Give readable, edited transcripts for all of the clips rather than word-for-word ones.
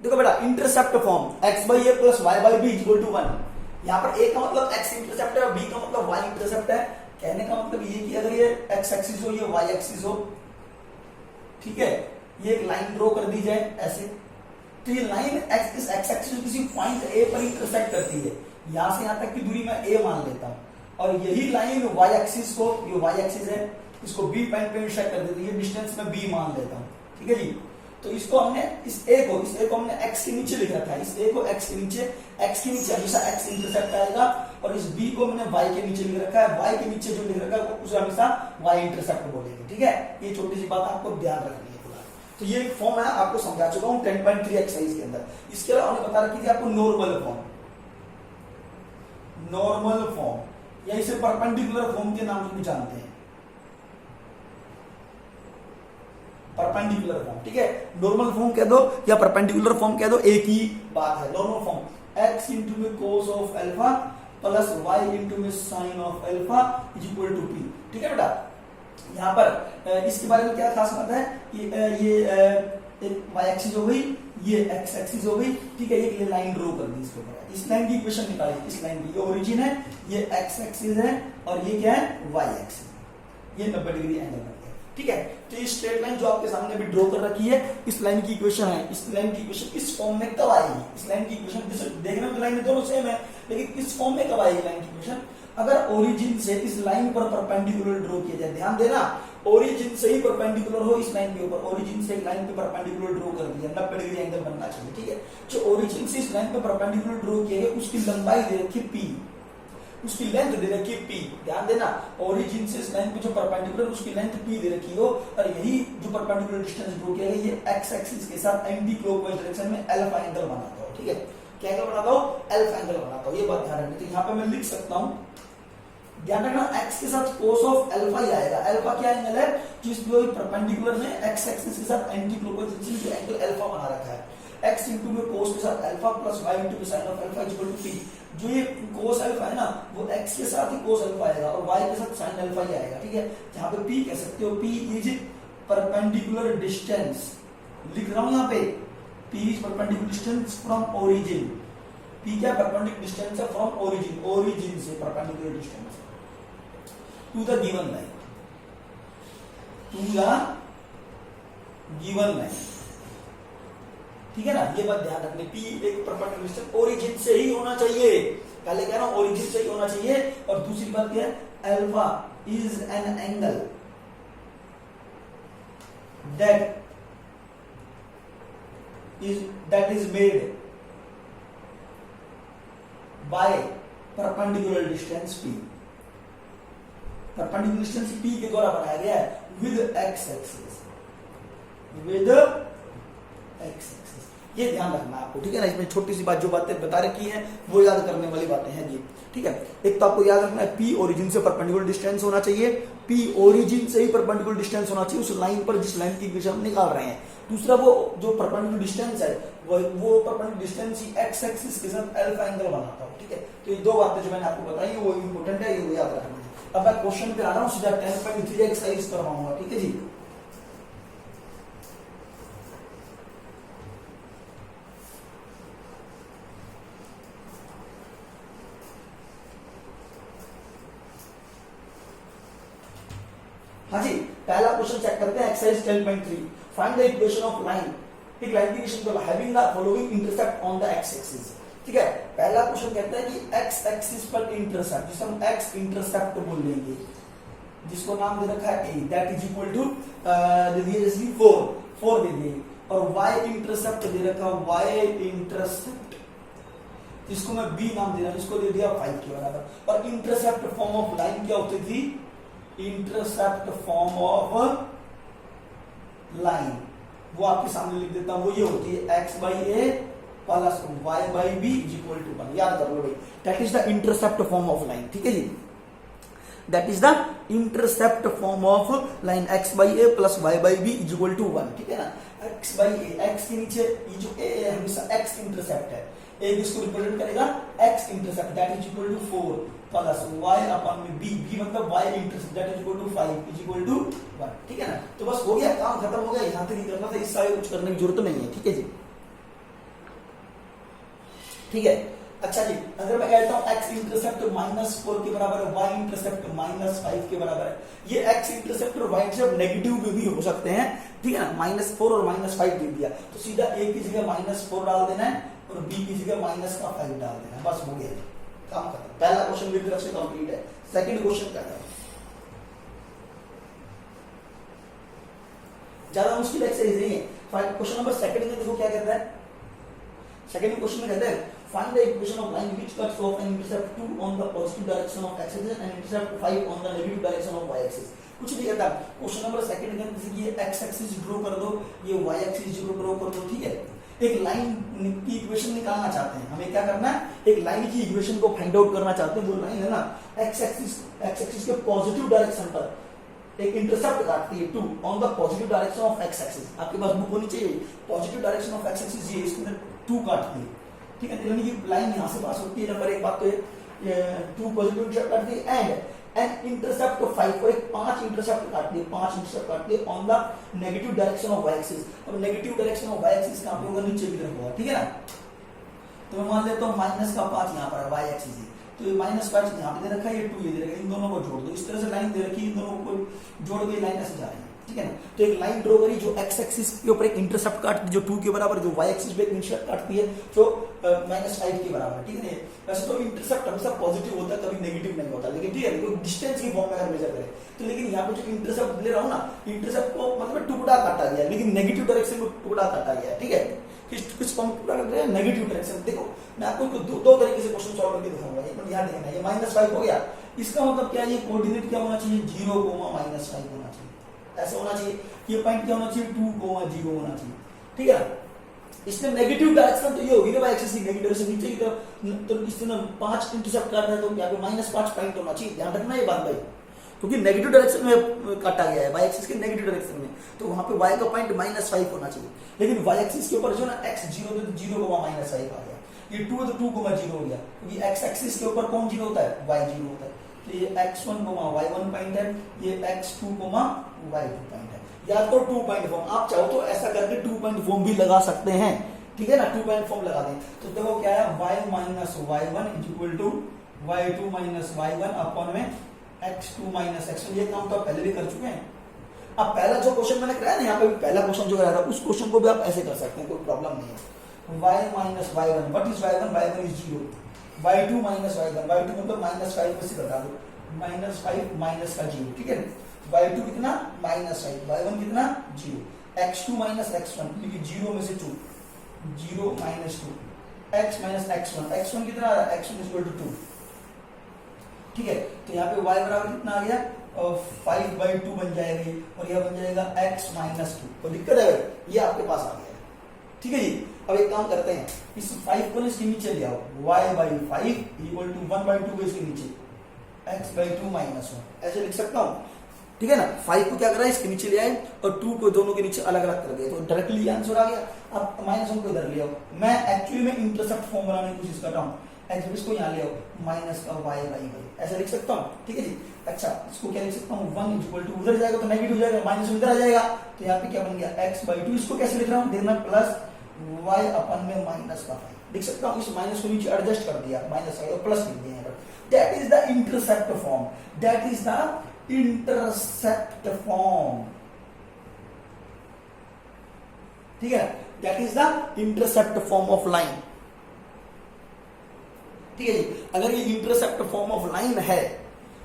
देखो बेटा intercept form x by A plus y by b equal to 1। यहाँ पर ए का मतलब एक्स इंटरसेप्ट है और बी का मतलब वाई इंटरसेप्ट है। कहने का मतलब ये कि अगर ये एक्स एक्सिस हो, ये वाई एक्सिस हो, ठीक है, ये एक लाइन ड्रॉ कर दी जाए ऐसे, तो ये लाइन एक्स एक्सिस किसी पॉइंट ए पर इंटरसेक्ट करती है। यहां से यहां तक की दूरी मैं ए मान लेता हूं, और यही लाइन वाई एक्सिस को, ये वाई एक्सिस है, इसको बी पॉइंट पे इंटरसेक्ट कर देती है, ये डिस्टेंस मैं बी मान लेता हूं, ठीक है जी। तो इसको हमने इस ए को हमने एक्स के नीचे लिख रखा है, इस ए को एक्स के नीचे हमेशा एक्स इंटरसेप्ट आएगा, और इस बी को मैंने वाई के नीचे लिख रखा है, वाई के नीचे जो लिख रखा है उसे हमेशा वाई इंटरसेप्ट बोलेंगे, ठीक है। ये छोटी सी बात आपको ध्यान रखनी है। तो ये फॉर्म है, आपको समझा चुका हूं 10.3 एक्सरसाइज के अंदर। इसके अलावा हमने बता रखी थी आपको नॉर्मल फॉर्म या इसे परपेंडिकुलर फॉर्म के नाम से भी जानते हैं, परपेंडिकुलर फॉर्म, ठीक है। नॉर्मल फॉर्म कह दो या परपेंडिकुलर फॉर्म कह दो, एक ही बात है। नॉर्मल फॉर्म एक्स इंटू में cos of alpha plus y into में sine of alpha is equal to P, ठीक है बेटा। यहाँ पर इसके बारे में क्या खास बात है कि ये एक वाई एक्सिस हो गई, ये एक्स एक्सिस हो गई, ठीक है। ये लाइन ड्रॉ कर दी इसके ऊपर, इस लाइन की इक्वेशन निकाली, इस लाइन की, ये ओरिजिन है, ये एक्स एक्सिस है, और ये क्या है वाई एक्सिस, ये 90 डिग्री एंगल बन गया, ठीक है। तो ये स्ट्रेट लाइन जो आपके सामने भी ड्रॉ कर रखी है, इस लाइन की इक्वेशन है, इस लाइन की इक्वेशन इस फॉर्म में कब आएगी, इस लाइन की इक्वेशन देखने में तो लाइन दोनों सेम है, लेकिन इस फॉर्म में कब आएगी लाइन की इक्वेशन, अगर ओरिजिन से इस लाइन पर परपेंडिकुलर ड्रॉ किया जाए। ध्यान देना, ओरिजिन से ही परपेंडिकुलर हो इस लाइन के ऊपर, ओरिजिन से लाइन पे परपेंडिकुलर ड्रॉ कर दिया, 90 डिग्री एंगल बनना चाहिए, ठीक है। जो ओरिजिन से इस लाइन पे परपेंडिकुलर ड्रॉ किया गया उसकी लंबाई दे रखी पी, उसकी लेंथ दे रखी पी। ध्यान देना, ओरिजिन से इस लाइन पे जो परपेंडिकुलर उसकी लेंथ पी दे रखी हो, और यही जो परपेंडिकुलर डिस्टेंस ड्रॉ किया गया ये एक्स एक्सिस के साथ एंटी क्लॉकवाइज डायरेक्शन में अल्फा एंगल बनाता हो, ठीक है। क्या एंगल बनाता हो, अल्फा एंगल बनाता हो, ये बात ध्यान रखनी। तो यहाँ पे मैं लिख सकता हूं, ध्यान रखना एक्स के साथ कोस ऑफ अल्फा ही आएगा। अल्फा क्या एंगल है, जिस जो परपेंडिकुलर में एक्स एक्सिस के साथ एंटी क्लॉकवाइज डायरेक्शन जो एंगल अल्फा बना रखा है, एक्स इंटू में कोस के साथ अल्फा प्लस वाई इंटू में sine of alpha equal to p. जो ये कोस अल्फा है ना, वो एक्स के साथ ही कोस अल्फा आएगा और वाई के साथ साइन अल्फा ही आएगा, ठीक है। जहां पे पी कह सकते हो, पी इज परपेंडिकुलर डिस्टेंस, लिख रहा हूं यहाँ पे, p is perpendicular distance from origin. P क्या परपेंडिकुलर डिस्टेंस है फ्रॉम ओरिजिन, ओरिजिन से perpendicular distance to the given line, to the given line, ठीक है ना। ये बात ध्यान रखनी, पी एक परपेंडिकुलर डिस्टेंस ओरिजिन से ही होना चाहिए, पहले कह रहा हूं ओरिजिन से ही होना चाहिए। और दूसरी बात क्या है, alpha is an angle that is made by perpendicular distance p, perpendicular distance p के द्वारा बनाया गया है with x axis, with x axis. ये ध्यान रखना आपको, ठीक है ना। इसमें छोटी सी बात जो बातें बता रखी हैं वो याद करने वाली बातें हैं जी, ठीक है। एक तो आपको याद रखना है p ओरिजिन से परपेंडिकुलर डिस्टेंस होना चाहिए, p ओरिजिन से ही परपेंडिकुलर डिस्टेंस होना चाहिए उस लाइन पर जिस लाइन की इक्वेशन हम निकाल रहे हैं। दूसरा वो जो परपेंडिकुलर डिस्टेंस है वो परपेंडिकुलर डिस्टेंस ही x एक्सिस के साथ अल्फा एंगल बनाता हो, ठीक है। तो ये दो बातें जो मैंने आपको बताई वो इंपॉर्टेंट है, ये याद रखना है। अब मैं क्वेश्चन पे आ रहा हूं, सीधा 10.3 एक्सरसाइज करवाऊंगा, ठीक है जी। हाँ जी, पहला क्वेश्चन चेक करते हैं, exercise 10.3। Find the equation of line, एक लाइन की इक्वेशन को having the following intercept on the x axis, ठीक है। पहला क्वेश्चन कहता है कि एक्स एक्सिस पर इंटरसेप्ट, जिसे हम एक्स इंटरसेप्ट बोल लेंगे, जिसको नाम दे रखा है ए, दैट इज इक्वल टू दे दिए जैसे 4 दे दिए, और वाई इंटरसेप्ट दे रखा है वाई इंटरसेप्ट, जिसको मैं बी नाम दे रहा हूं, जिसको दे दिया 5 के बराबर। और इंटरसेप्ट फॉर्म ऑफ लाइन क्या होती थी, इंटरसेप्ट फॉर्म ऑफ लाइन वो आपके सामने लिख देता हूं, वो ये होती है x by A plus y by B is equal to 1। याद कर लो भाई, that is the intercept form of line, ठीक है जी। That is the intercept form of line x by A plus y by B is equal to 1, ठीक है ना। एक्स बाई ए, एक्स के नीचे ये जो ए है हमेशा एक्स इंटरसेप्ट है, ए इसको रिप्रेजेंट करेगा x intercept, that is equal to 4 plus y upon में बी, बी मतलब y intercept, that is equal to 5 is equal to 1, ठीक है ना। तो बस हो गया, काम खत्म हो गया, यहां तक ही करना था, इस साइड कुछ करने की जरूरत नहीं है, ठीक है जी। ठीक है। अच्छा जी, अगर मैं कहता हूं x इंटरसेप्ट -4 के बराबर है, y इंटरसेप्ट -5 के बराबर है, ये x इंटरसेप्ट और y इंटरसेप्ट नेगेटिव भी हो सकते हैं, ठीक है ना। -4 और -5 दे दिया तो सीधा a की जगह -4 डाल देना है और b की जगह -5 डाल देना है, बस हो गया काम खत्म। पहला क्वेश्चन मेरी तरफ से कंप्लीट है। सेकंड क्वेश्चन क्या है, ज्यादा मुश्किल एक्सरसाइज नहीं है। क्वेश्चन नंबर सेकंड में देखो क्या कहता है। सेकंड क्वेश्चन में कहता है find the equation of line which cuts off and intercept 2 on the positive direction of x axis and intercept 5 on the negative direction of y axis। कुछ नहीं कहता। क्वेश्चन नंबर सेकंड में जैसे कि ये x एक्सिस ड्रॉ कर दो, ये y एक्सिस ड्रॉ कर दो, ठीक है। एक लाइन की इक्वेशन निकालना चाहते हैं, हमें क्या करना है, एक लाइन की इक्वेशन को फाइंड आउट करना चाहते हैं। वो लाइन है ना x एक्सिस के पॉजिटिव डायरेक्शन पर एक इंटरसेप्ट काटती है 2 on the positive direction of x axis. आपके पास बुक होनी चाहिए, positive direction of x axis ये इसके अंदर 2 काटती है, ठीक है। यानी कि लाइन यहां से पास होती है, नंबर एक बात तो ये 2 पॉजिटिव इंटरसेप्ट काटती है एंड इंटरसेप्ट 5 और 5 इंटरसेप्ट काटती है, 5 इंटरसेप्ट काटती है on the negative direction of y axis. अब negative direction of y axis कहां पे होगा, नीचे की तरफ होगा, ठीक है ना। तो मैं मान लेता हूं -5 यहां पर है y एक्सिस है, तो ये -5 यहां पे दे रखा है, ये 2 ये दे रखा है, इन दोनों को जोड़ दो। इस तरह से लाइन दे रखी है, इन दोनों को जोड़ के लाइन ऐसे जा रही है, ठीक है ना। तो एक लाइन ड्रॉ करी जो x एक्सिस के ऊपर एक इंटरसेप्ट काटती है जो 2 के बराबर, जो y एक्सिस पे एक इंटरसेप्ट काटती है जो -5 के बराबर है, ठीक है। वैसे तो इंटरसेप्ट हमेशा पॉजिटिव होता है, कभी नेगेटिव नहीं होता, लेकिन ठीक है देखो डिस्टेंस की फॉर्म में अगर मेजर करें तो। लेकिन यहाँ पे जो इंटरसेप्ट ले रहा हूँ ना, इंटरसेप्ट को मतलब टुकड़ा काटा गया, लेकिन नेगेटिव डायरेक्शन में टुकड़ा काटा गया, ठीक है। कुछ टुकड़ा काट गया नेगेटिव डायरेक्शन। देखो मैं आपको दो तरीके से क्वेश्चन सॉल्व करके दिखाऊंगा, एक बार ध्यान देना। ये -5 हो गया, इसका मतलब क्या है, ये कोऑर्डिनेट क्या होना चाहिए, 0, -5 होना चाहिए, ऐसा होना चाहिए। ये पॉइंट क्या होना चाहिए, 2, 0 होना चाहिए, ठीक है ना। इसमें नेगेटिव डायरेक्शन तो ये होगी ना y एक्सिस की नेगेटिव डायरेक्शन नीचे की तरफ, तो इसमें 5 इंटरसेप्ट काट रहा है तो यहाँ पे -5 पॉइंट होना चाहिए, ध्यान रखना ये बात भाई, क्योंकि नेगेटिव डायरेक्शन में काटा गया है y एक्सिस के नेगेटिव डायरेक्शन में, तो वहां पे y का पॉइंट -5 होना चाहिए। लेकिन y एक्सिस के ऊपर जो ना x 0 तो 0, -5 आ गया, ये 2 तो 2, 0 हो गया, क्योंकि x एक्सिस के ऊपर कौन 0 होता है, y 0 होता है। तो ये x1, y1 पॉइंट है, ये x2, y2 पॉइंट है, या तो 2 पॉइंट फॉर्म। आप चाहो तो ऐसा करके 2 पॉइंट फॉर्म भी लगा सकते हैं, ठीक है ना। 2 पॉइंट फॉर्म लगा दें तो देखो क्या है, y - y1 equal to y2 - y1 upon में x2 - x1। ये काम तो आप पहले भी कर चुके हैं। अब पहला जो क्वेश्चन मैंने कराया ना, यहाँ पे पहला क्वेश्चन जो कराया था उस क्वेश्चन को भी आप ऐसे कर सकते हैं, कोई प्रॉब्लम नहीं है। y - y1, what is y1, y1 is 0, y2 - y1, y2 मतलब -5 में से घटा दो, -5 माइनस का 0, ठीक है। y2 कितना -5, y1 कितना 0, x2 - x1 क्योंकि 0 में से 2, 0 - 2, x - x1, x1 कितना आ रहा है, x1 = 2, ठीक है। तो यहाँ पे y बराबर कितना आ गया, 5/2 बन जाएगी और यह बन जाएगा x - 2। तो दिक्कत है, ये आपके पास आ गया, ठीक है जी। अब एक काम करते हैं, इस 5 को इसके नीचे ले आओ, y/5 = 1/2 को इसके नीचे, x/2 - 1 ऐसे लिख सकता हूँ, ठीक है ना। 5 को क्या करा, इसके नीचे ले आए और 2 को दोनों के नीचे अलग अलग कर दिया, तो डायरेक्टली आंसर आ गया। अब -1 को इधर ले आओ, मैं एक्चुअली में इंटरसेप्ट फॉर्म बनाने की कोशिश कर रहा हूँ, इसको यहाँ ले आओ, माइनस का y/y ऐसे लिख सकता हूँ, ठीक है जी। अच्छा इसको क्या लिख सकता हूँ, 1 = उधर जाएगा तो नेगेटिव हो जाएगा, -1 इधर आ जाएगा, तो यहाँ पे क्या बन गया, x/2। इसको कैसे लिख रहा हूँ, देखना प्लस y अपन में -5 लिख सकता हूँ। इस माइनस को नीचे एडजस्ट कर दिया, -5 और प्लस लिख दिया यहाँ पर। That is the intercept form, that is the intercept form, ठीक है। That is the intercept form of line, ठीक है जी। अगर ये इंटरसेप्ट फॉर्म ऑफ लाइन है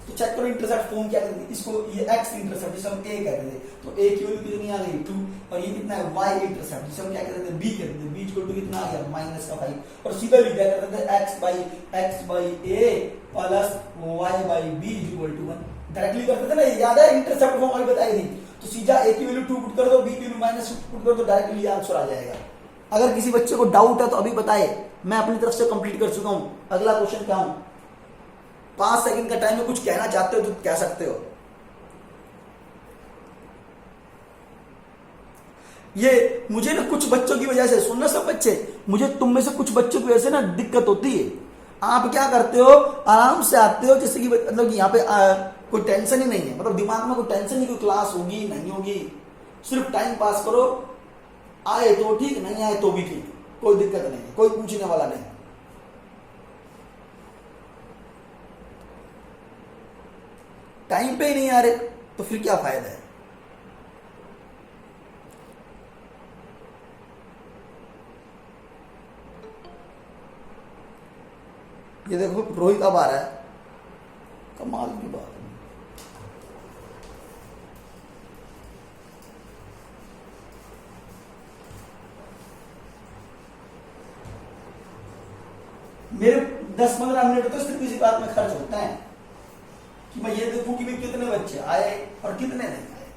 तो चेक करो इंटरसेप्ट फॉर्म क्या कहते हैं इसको, ये x इंटरसेप्ट जिसे हम a कहते थे, तो a की वैल्यू कितनी आ गई 2, और ये कितना है y इंटरसेप्ट जिसे हम क्या कहते थे b कहते थे, b = कितना आ गया -5, और सीधा लिख दिया करते थे x/a प्लस y/b = 1। डायरेक्टली करते थे ना, याद है इंटरसेप्ट फॉर्म अभी बताई थी। तो सीधा a की वैल्यू 2 पुट कर दो, b की वैल्यू -2 पुट कर दो, डायरेक्टली आंसर आ जाएगा। अगर किसी बच्चे को डाउट है तो अभी बताए, मैं अपनी तरफ से कंप्लीट कर चुका हूं। अगला क्वेश्चन क्या हूं, 5 सेकंड का टाइम में कुछ कहना चाहते हो तो कह सकते हो। ये मुझे ना कुछ बच्चों की वजह से, सुनना सब बच्चे, मुझे तुम में से कुछ बच्चों की वजह से ना दिक्कत होती है। आप क्या करते हो, आराम से आते हो, जैसे कि मतलब यहाँ पे कोई टेंशन ही नहीं है, मतलब दिमाग में कोई टेंशन नहीं, कोई क्लास होगी नहीं होगी, सिर्फ टाइम पास करो, आए तो ठीक, नहीं आए तो भी ठीक, कोई दिक्कत नहीं है, कोई पूछने वाला नहीं, टाइम पे ही नहीं आ रहे तो फिर क्या फायदा है। ये देखो रोहित अब आ रहा है, कमाल की बात है। मेरे 10-15 मिनट तो सिर्फ इसी बात में खर्च होता है कि मैं ये देखूं कि भाई कितने बच्चे आए और कितने नहीं आए।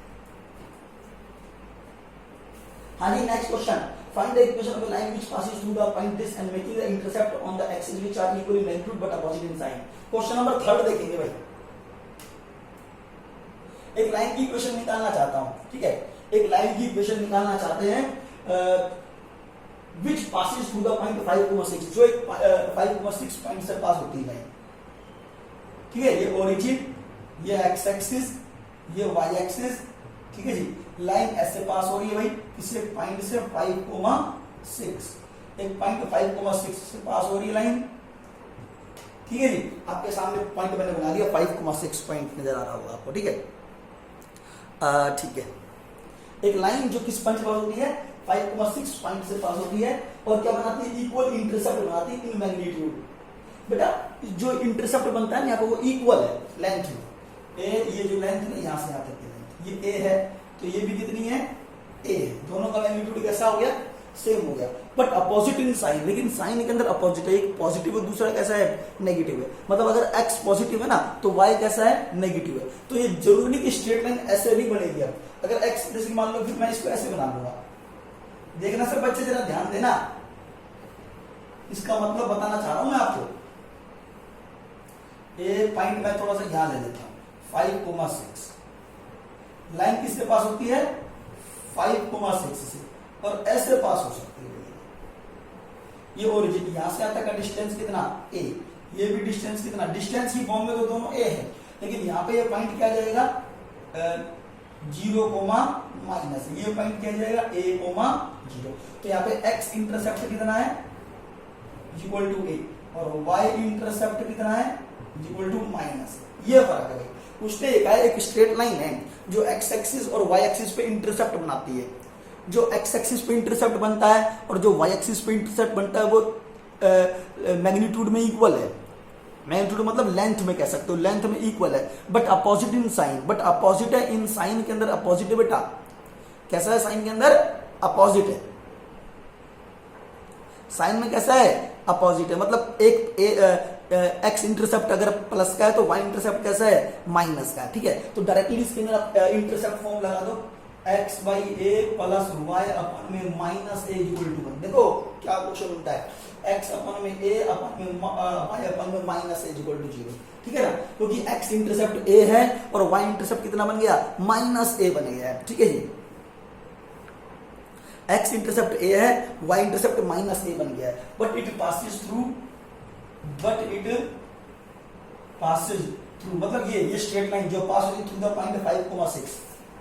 हाँ जी, next question, find the equation of a line which passes through the point this and making the intercept on the axis which are equal in magnitude but opposite in sign। Question number 3 देखेंगे भाई। एक line की equation निकालना चाहता हूं, ठीक है, एक लाइन की इक्वेशन निकालना चाहते हैं which passes through the point 5,6, जो एक 5,6 पॉइंट से पास होती है लाइन, ठीक है। ये ओरिजिन, ये एक्स एक्सिस, ये वाई एक्सिस, ठीक है जी। लाइन ऐसे पास हो रही है भाई, किसी पॉइंट से 5,6, एक पॉइंट 5,6 से पास हो रही है लाइन, ठीक है जी। आपके सामने पॉइंट मैंने बना दिया, 5,6 पॉइंट नजर आ रहा होगा आपको, ठीक है। ठीक है, एक लाइन जो किस पॉइंट से पास होती है, 5,6 पॉइंट से पास होती है और क्या बनाती है, इक्वल इंटरसेप्ट बनाती है इन मैग्नीट्यूड। बेटा जो इंटरसेप्ट बनता है यहाँ पे वो इक्वल है लेंथ में। ए, ये जो लेंथ है यहां से यहां तक की लेंथ, ये ए है तो ये भी कितनी है, ए है। दोनों का मैग्नीट्यूड कैसा हो गया, सेम हो गया, बट अपोजिट इन साइन। लेकिन साइन के अंदर अपोजिट है, एक पॉजिटिव है दूसरा कैसा है, नेगेटिव है। मतलब अगर एक्स पॉजिटिव है ना तो वाई कैसा है, नेगेटिव है। तो ये जरूरी नहीं कि स्ट्रेट लाइन ऐसे नहीं बनेगी। अब अगर एक्स जैसे मान लो, फिर मैं इसको ऐसे बना लूंगा, देखना सब बच्चे जरा ध्यान देना, इसका मतलब बताना चाह रहा हूं मैं आपको। ए पॉइंट मैं थोड़ा सा यहां ले लेता हूं, 5,6 लाइन किससे पास होती है, 5,6 से, और ऐसे पास हो सकती है। ये ओरिजिन यहां से आता का डिस्टेंस कितना, ए, ये भी डिस्टेंस कितना, डिस्टेंस की फॉर्म में तो दोनों ए है, लेकिन यहाँ पे ये पॉइंट क्या जाएगा, 0, माइनस, ये पॉइंट क्या जाएगा, a, 0। तो यहाँ पे x इंटरसेप्ट कितना है, इक्वल टू a, और y इंटरसेप्ट कितना है, इक्वल टू माइनस। ये फर्क है भाई। उसने एक स्ट्रेट लाइन है जो x एक्सिस और y एक्सिस पे इंटरसेप्ट बनाती है। जो x एक्सिस पे इंटरसेप्ट बनता है और जो y एक्सिस पे इंटरसेप्ट बनता है वो मैग्नीट्यूड में इक्वल है। मैग्नीट्यूड मतलब लेंथ में कह सकते हो, लेंथ में इक्वल है, but opposite in sign. But opposite है इन साइन के अंदर, अपोजिट है बेटा, कैसा है साइन के अंदर, अपोजिट है। साइन में कैसा है, अपोजिट है। मतलब एक एक्स इंटरसेप्ट अगर प्लस का है तो वाई इंटरसेप्ट कैसा है, माइनस का है, ठीक है। तो डायरेक्टली इसके अंदर इंटरसेप्ट फॉर्म लगा दो, x by A plus y upon में माइनस ए इक्वल टू 1। देखो क्या क्वेश्चन उल्टा है, x अपन में a अपन में y अपन में माइनस a इक्वल टू 0, ठीक है ना, क्योंकि x इंटरसेप्ट a है और y इंटरसेप्ट कितना बन गया, माइनस a बन गया है, ठीक है जी। x इंटरसेप्ट a है, y इंटरसेप्ट माइनस a बन गया है, बट इट पासिस थ्रू, मतलब ये स्ट्रेट लाइन जो पास होती through the point 5,6,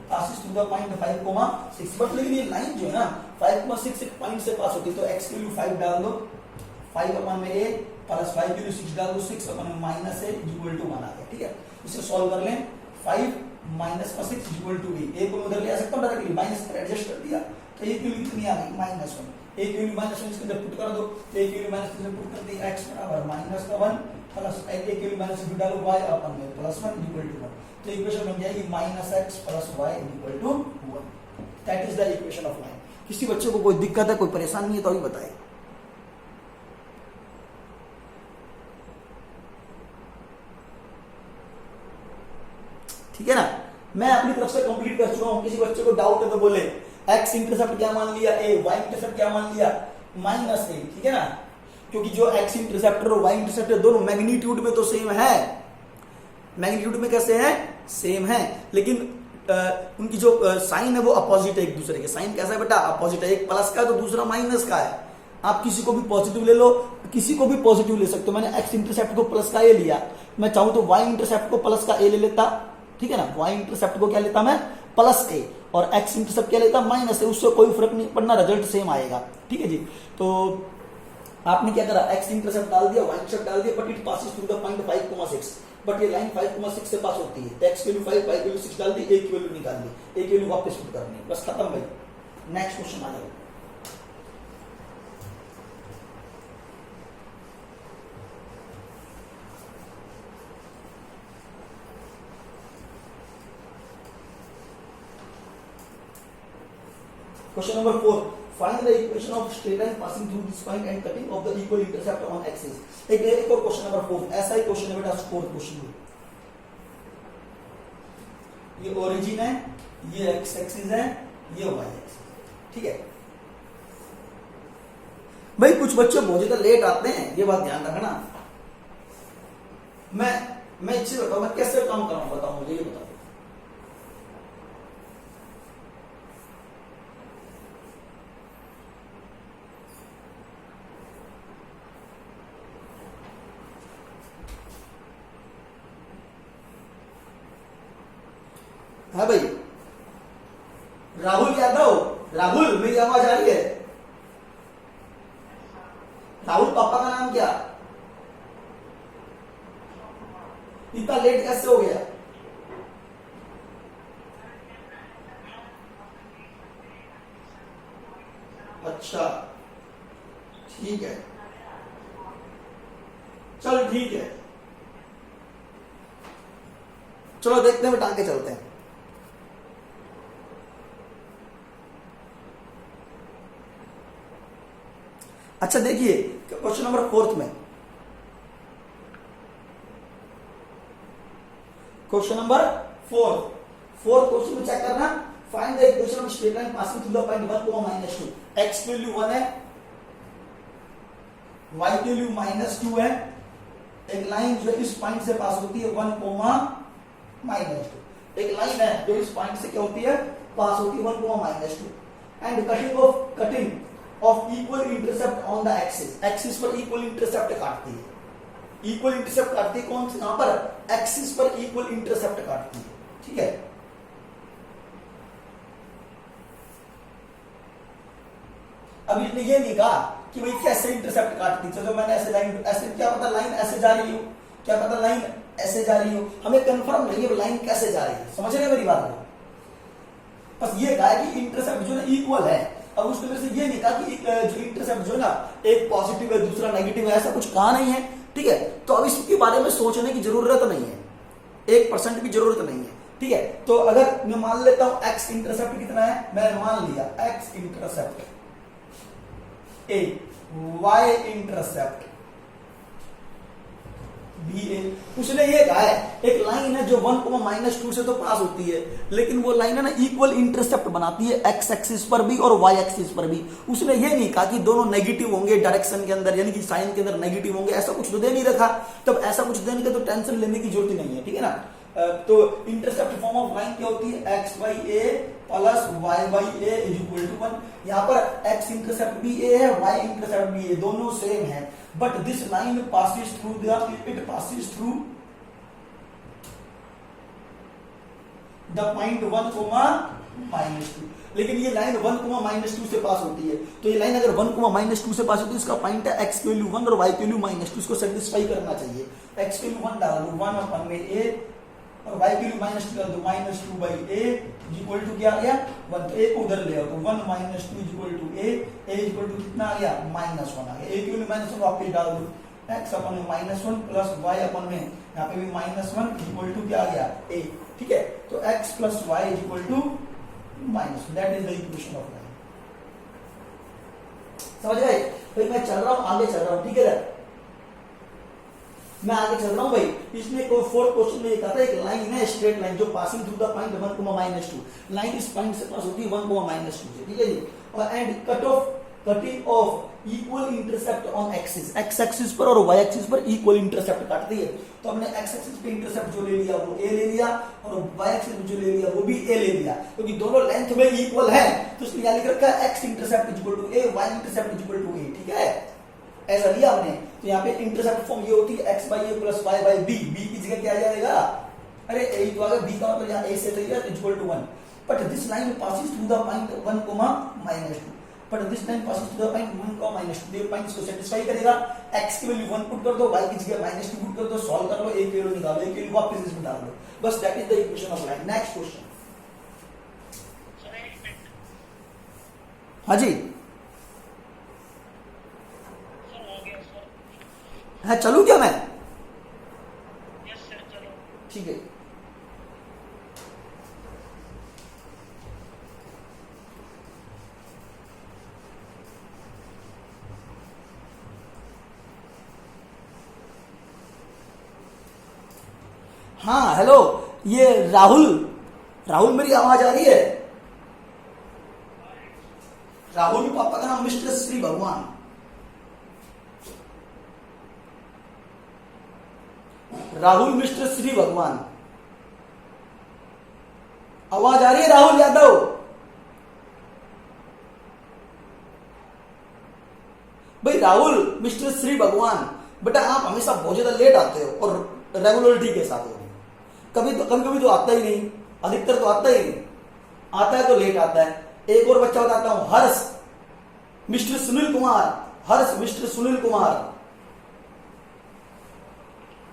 passes through the point 5,6, but लेकिन ये लाइन जो है ना 5,6 एक पॉइंट से पास होती है, तो x की वैल्यू 5 डाल दो, 5 अपन में a प्लस 5 की वैल्यू 6 डाल दो, 6 अपन में माइनस a इक्वल टू 1 आ गया, ठीक है। इसे सॉल्व कर लें, 5 माइनस का 6 इक्वल टू a को उधर ले आ सकता हूं डायरेक्टली, माइनस कर एडजस्ट कर दिया, तो ये की वैल्यू कितनी आ गई, -1। a की वैल्यू -1 इसके अंदर पुट कर दो, a की वैल्यू -3 से पुट कर दी, x बराबर -1 प्लस a की वैल्यू -2 डालो, y अपन में +1 इक्वल टू 1। तो इक्वेशन बन जाएगी -x + y equal to 1। That is the equation of line. किसी बच्चे को कोई दिक्कत है, कोई परेशानी है तो अभी बताए। ठीक है ना, मैं अपनी तरफ से कंप्लीट कर चुका हूं। किसी बच्चे को डाउट है तो बोले, x इंटरसेप्ट क्या मान लिया a, y इंटरसेप्ट क्या मान लिया -a, ठीक है ना, क्योंकि जो x इंटरसेप्ट और y इंटरसेप्ट दोनों मैग्नीट्यूड में तो सेम है, मैग्नीट्यूड में कैसे है, सेम है, लेकिन उनकी जो साइन है वो अपोजिट है एक दूसरे के। साइन कैसा है बेटा, अपोजिट है, एक प्लस का है तो दूसरा माइनस का है। आप किसी को भी पॉजिटिव ले लो, किसी को भी पॉजिटिव ले सकते हो। मैंने एक्स इंटरसेप्ट को प्लस का ए लिया, मैं चाहूं तो वाई इंटरसेप्ट को प्लस का ए ले लेता, ठीक है ना, वाई इंटरसेप्ट को क्या लेता मैं, प्लस ए, और एक्स इंटरसेप्ट क्या लेता, माइनस ए, उससे कोई फर्क नहीं पड़ना, रिजल्ट सेम आएगा, ठीक है जी। तो आपने क्या करा, एक्स इंटरसेप्ट डाल दिया, वाई इंटरसेप्ट डाल दिया, but it passes through the point 5,6, but ये लाइन 5,6 से पास होती है, तो एक्स की वैल्यू 5, वाई की वैल्यू 6 डाल दी, ए की वैल्यू निकाल दी, ए की वैल्यू वापस पुट करनी, बस खत्म भाई। नेक्स्ट क्वेश्चन आ जाओ। Question number 4. Find the equation of straight line passing through this point and cutting of the equal intercept on axis. एक और क्वेश्चन नंबर 4, ऐसा ही क्वेश्चन है बेटा, फोर्थ क्वेश्चन में। ये ओरिजिन है, ये एक्स एक्सिस है, ये वाई एक्सिस, ठीक है भाई। कुछ बच्चे बहुत ज्यादा लेट आते हैं, ये बात ध्यान रखना। मैं इच्छा बताऊं, मैं कैसे काम कराऊं, बताओ मुझे, ये बताओ। हाँ भाई, राहुल यादव, राहुल मेरी आवाज आ रही है? राहुल पापा का नाम क्या? इतना लेट कैसे हो गया? अच्छा ठीक है, चलो ठीक है, चलो देखते हैं, बिठा के चलते हैं। अच्छा देखिए क्वेश्चन नंबर 4 में, क्वेश्चन नंबर 4 क्वेश्चन में चेक करना। Find the equation of straight line passing through the point 1, -2। X की वैल्यू 1 है, वाई की वैल्यू -2 है। एक लाइन जो इस पॉइंट से पास होती है 1, -2। एक लाइन है जो इस पॉइंट से क्या होती है, पास होती है 1, -2। And cutting of equal intercept on the axis, axis पर इक्वल इंटरसेप्ट काटती है। इक्वल इंटरसेप्ट काटती है कौन सी, यहां पर एक्सिस पर इक्वल इंटरसेप्ट काटती है, ठीक है। अब इसने ये नहीं कहा कि भाई कैसे इंटरसेप्ट काटती है, चलो मैंने ऐसे लाइन, ऐसे क्या पता लाइन ऐसे जा रही हो, क्या पता लाइन ऐसे जा रही हो, हमें कंफर्म नहीं है लाइन कैसे जा रही है, समझ रहे मेरी बात को। बस ये कहा कि इंटरसेप्ट जो है इक्वल है। अब उसके वजह से ये नहीं कहा कि जो इंटरसेप्ट जो है ना, एक पॉजिटिव है दूसरा नेगेटिव है, ऐसा कुछ कहा नहीं है, ठीक है। तो अब इसके बारे में सोचने की जरूरत नहीं है, 1% भी जरूरत नहीं है, ठीक है। तो अगर मैं मान लेता हूं एक्स इंटरसेप्ट कितना है, मैं मान लिया एक्स इंटरसेप्ट ए, वाई इंटरसेप्ट बी ए। उसने ये कहा है एक लाइन है जो 1, -2 से तो पास होती है, लेकिन वो लाइन है ना इक्वल इंटरसेप्ट बनाती है एक्स एक्सिस पर भी और वाई एक्सिस पर भी। उसने ये नहीं कहा कि दोनों नेगेटिव होंगे डायरेक्शन के अंदर, यानी कि साइन के अंदर नेगेटिव होंगे, ऐसा कुछ तो दे नहीं रखा। तब ऐसा कुछ देने का तो टेंशन लेने की जरूरत नहीं है, ठीक है ना। तो इंटरसेप्ट फॉर्म ऑफ लाइन क्या होती है, x by A plus y by a is equal to 1। यहां पर एक्स इंटरसेप्ट भी ए है, वाई इंटरसेप्ट भी ए, दोनों सेम है। But this line passes through it passes through the point 1, -2। लेकिन ये लाइन 1, -2 से पास होती है। तो ये लाइन अगर 1, -2 से पास होती है, इसका पॉइंट है एक्स की वैल्यू 1 और वाई की वैल्यू -2, इसको सेटिस्फाई करना चाहिए। एक्स की वैल्यू 1 डाल दो, 1 में ए, और वाई की वैल्यू -2 डाल दो, -2 बाई ए इक्वल टू क्या आ गया 1। तो ए को उधर ले आओ, तो 1 -2 equal to a equal to कितना आ गया -1 आ गया। ए की वैल्यू -1 वापस डाल दो, एक्स अपन में -1 प्लस वाई अपन में यहाँ पे भी -1 इक्वल टू क्या आ गया ए, ठीक है। तो x plus y equal to -1, that is the equation of line. समझ गए भाई, मैं चल रहा हूं आगे चल रहा हूं, ठीक है, मैं आगे चल रहा हूं भाई। इसमें फोर्थ क्वेश्चन में ये कहा था एक लाइन है स्ट्रेट लाइन जो passing through the point 1, -2। Line इस पॉइंट से पास होती है 1, -2 से, ठीक है जी। और and cutting of equal intercept on axis, x axis पर और वाई एक्सिस पर इक्वल इंटरसेप्ट काटती है। तो हमने एक्स एक्सिस पे इंटरसेप्ट जो ले लिया वो ए ले लिया, और वाई एक्सिस पे जो ले लिया वो भी ए ले लिया, क्योंकि दोनों लेंथ में इक्वल है। तो इसलिए यहां लिख रखा है x intercept equal to A, y intercept equal to A, ठीक है, ऐसा लिया हमने। तो यहाँ पे इंटरसेप्ट फॉर्म ये होती है x by A plus y by b, b की जगह क्या आ जाएगा, अरे ए तो आ गया, बी का मतलब यहाँ ए से equal to 1। But this line passes through the point 1, -2। But this time passing to the point 1, -2 ये पॉइंट इसको सेटिस्फाई करेगा। x की वैल्यू 1 पुट कर दो, y की जगह -2 पुट कर दो, सॉल्व कर लो, a की वैल्यू निकालो, a की वैल्यू वापस इसमें डाल दो, बस that is the equation of line. Next question. हाँ जी हाँ, चलूं क्या मैं? ठीक है। हाँ हेलो, ये राहुल, राहुल मेरी आवाज आ रही है? राहुल के पापा का नाम मिस्टर श्री भगवान। राहुल मिस्टर श्री भगवान, आवाज आ रही है राहुल यादव? भाई राहुल मिस्टर श्री भगवान, बेटा आप हमेशा बहुत ज्यादा लेट आते हो और रेगुलरिटी के साथ हो रही, कभी तो आता ही नहीं, अधिकतर तो आता ही नहीं, आता है तो लेट आता है। एक और बच्चा बताता हूं, हर्ष मिस्टर सुनील कुमार, हर्ष मिस्टर सुनील कुमार।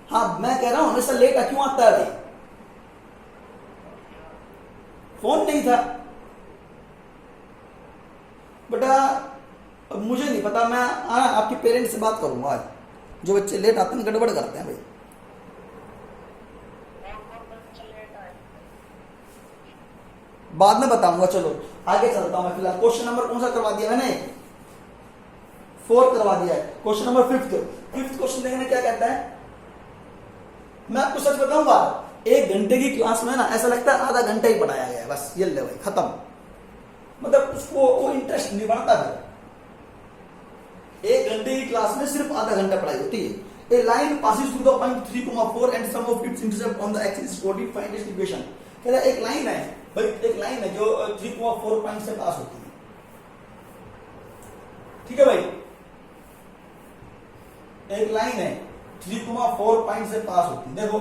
हाँ मैं कह रहा हूं हमेशा लेट क्यों आता है भाई? फोन नहीं था बेटा, अब मुझे नहीं पता, मैं आपके पेरेंट्स से बात करूंगा आज, जो बच्चे लेट आते हैं गड़बड़ करते हैं भाई। बाद में बताऊंगा, चलो आगे चलता हूं मैं। फिलहाल क्वेश्चन नंबर कौन सा करवा दिया मैंने? 4 करवा दिया है। क्वेश्चन नंबर 5th क्वेश्चन देखने क्या कहता है, मैं आपको सच बताऊंगा, 1 घंटे की क्लास में ना ऐसा लगता है आधा घंटा ही पढ़ाया गया है, बस ये ले भाई खत्म, मतलब उसको वो इंटरेस्ट नहीं बढ़ता फिर। 1 घंटे की क्लास में सिर्फ आधा घंटा पढ़ाई होती है। A line passes through the point 3,4 and sum of its intercept on the axis 40 find its equation. कहता है एक लाइन है भाई, एक लाइन है जो 3,4 पॉइंट से पास होती है, ठीक है भाई, एक लाइन है 3,4 पॉइंट से पास होती है। देखो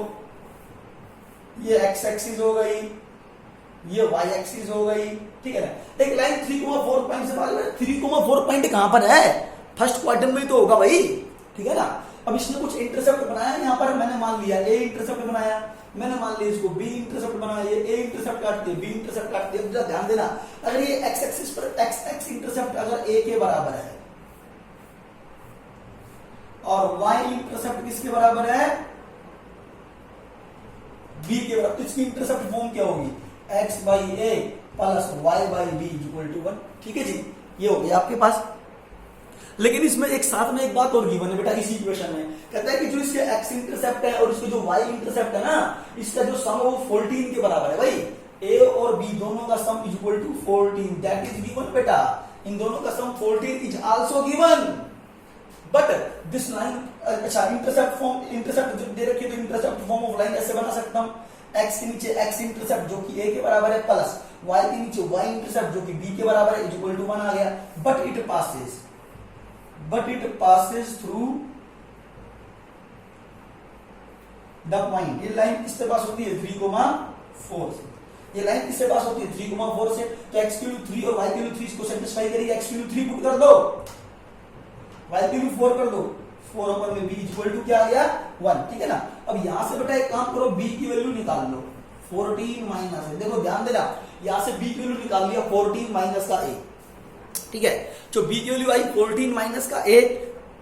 ये x एक्सिस हो गई, ये y एक्सिस हो गई, ठीक है ना। एक लाइन 3,4 पॉइंट से पास है, 3,4 पॉइंट कहां पर है? फर्स्ट क्वाड्रेंट में तो होगा भाई, ठीक है ना। अब इसने कुछ इंटरसेप्ट बनाया, यहां पर मैंने मान लिया a इंटरसेप्ट बनाया, मैंने मान लिया इसको b इंटरसेप्ट बनाया, ये a इंटरसेप्ट काटते b इंटरसेप्ट काटते। अब जरा ध्यान देना, अगर ये x एक्सिस पर x इंटरसेप्ट अगर a के बराबर है और y इंटरसेप्ट किसके बराबर है? b के बराबर, तो इसकी इंटरसेप्ट फॉर्म क्या होगी? x by a plus y by b equal to 1, ठीक है जी, ये हो गया आपके पास। लेकिन इसमें एक साथ में एक बात और गिवन है बेटा इसी इक्वेशन में, कहता है कि जो इसके x इंटरसेप्ट है और इसके जो y इंटरसेप्ट है ना, इसका जो सम है वो 14 के बराबर है भाई। a और b दोनों का sum equal to 14, that is given बेटा, इन दोनों का sum 14 is also given. But this line, अच्छा इंटरसेप्ट फॉर्म, इंटरसेप्ट जो दे रखी है तो इंटरसेप्ट फॉर्म ऑफ लाइन ऐसे बना सकता हूं, x के नीचे x इंटरसेप्ट जो कि a के बराबर है प्लस y के नीचे y इंटरसेप्ट जो कि b के बराबर है इक्वल टू 1 आ गया। But it passes through the point, ये लाइन किससे पास होती है? 3,4 से। ये लाइन किससे पास होती है? 3,4 से। तो x की वैल्यू 3 और y की वैल्यू 3 इसको सेटिस्फाई करेगी, x की वैल्यू 3 पुट कर दो, y की वैल्यू 4 कर दो, 4 ऊपर में b इक्वल टू क्या आ गया? 1, ठीक है ना। अब यहां से बेटा एक काम करो, b की वैल्यू निकाल लो, 14 माइनस, देखो ध्यान देना, यहां से b की वैल्यू निकाल लिया 14 माइनस का a, ठीक है। जो b की वैल्यू आई 14 माइनस का a,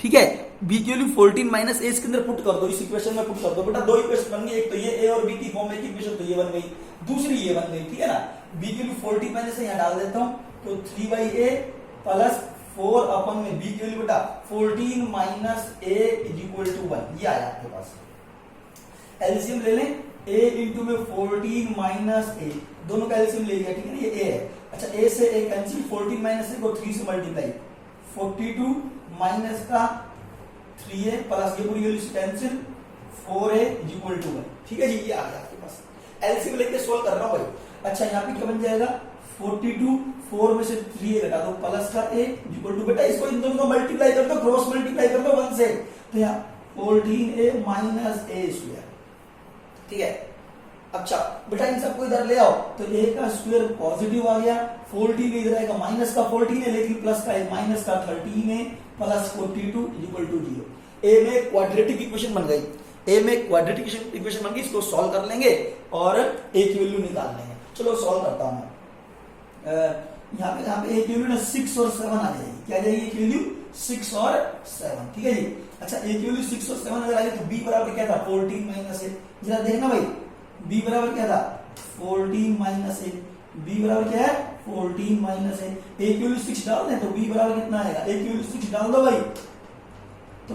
ठीक है, b की वैल्यू 14 माइनस a इसके अंदर पुट कर दो, इस इक्वेशन में पुट कर दो बेटा। दो इक्वेशन बन गई, एक तो ये a और b की फॉर्म में इक्वेशन, तो ये बन गई, दूसरी ये बन गई, ठीक है ना। b की वैल्यू 14 माइनस यहां डाल देता हूं, तो 3/a प्लस 4 अपन में b की वैल्यू बेटा 14 माइनस a इक्वल टू 1, ये आया आपके पास। एलसीएम ले लें, a इंटू में 14 माइनस a, दोनों का एलसीएम ले लिया, ठीक है ना, ये a है। अच्छा a से a कैंसिल, 14 माइनस a को 3 से मल्टीप्लाई, 42 माइनस का 3a प्लस ये पूरी value cancel, 4a equal to 1, ठीक है जी, ये आ गया आपके पास। एलसीएम लेके सोल्व कर रहा हूं भाई। अच्छा यहाँ पे क्या बन जाएगा? 42, 4 में से 3a घटा दो प्लस का a इक्वल टू, बेटा इसको इन दोनों को मल्टीप्लाई कर दो, क्रॉस मल्टीप्लाई कर दो 1 से, तो यहाँ 14a माइनस a स्क्वायर, ठीक है। अच्छा बेटा इन सबको इधर ले आओ, तो a का स्क्वायर पॉजिटिव आ गया, 14 इधर आएगा, माइनस का 14 है लेकिन प्लस का है, माइनस का 13 है, प्लस 42 इक्वल टू 0। ए में क्वाड्रेटिक इक्वेशन बन गई, ए में क्वाड्रेटिक इक्वेशन बन गई, इसको सॉल्व कर लेंगे और ए की वैल्यू निकाल लेंगे। चलो सॉल्व करता हूं मैं। यहाँ पे ए की वैल्यू ना 6 और 7 आ जाएगी, क्या आ जाएगी ए की वैल्यू 6 और 7, ठीक है जी। अच्छा ए की वैल्यू 6 और 7 अगर आई तो b बराबर क्या था 14 माइनस ए, जरा देखना भाई b बराबर क्या था 14 माइनस ए, b बराबर क्या है 14 माइनस ए, a की वैल्यू 6 डाल दें तो b बराबर कितना आएगा, a की वैल्यू 6 डाल दो भाई तो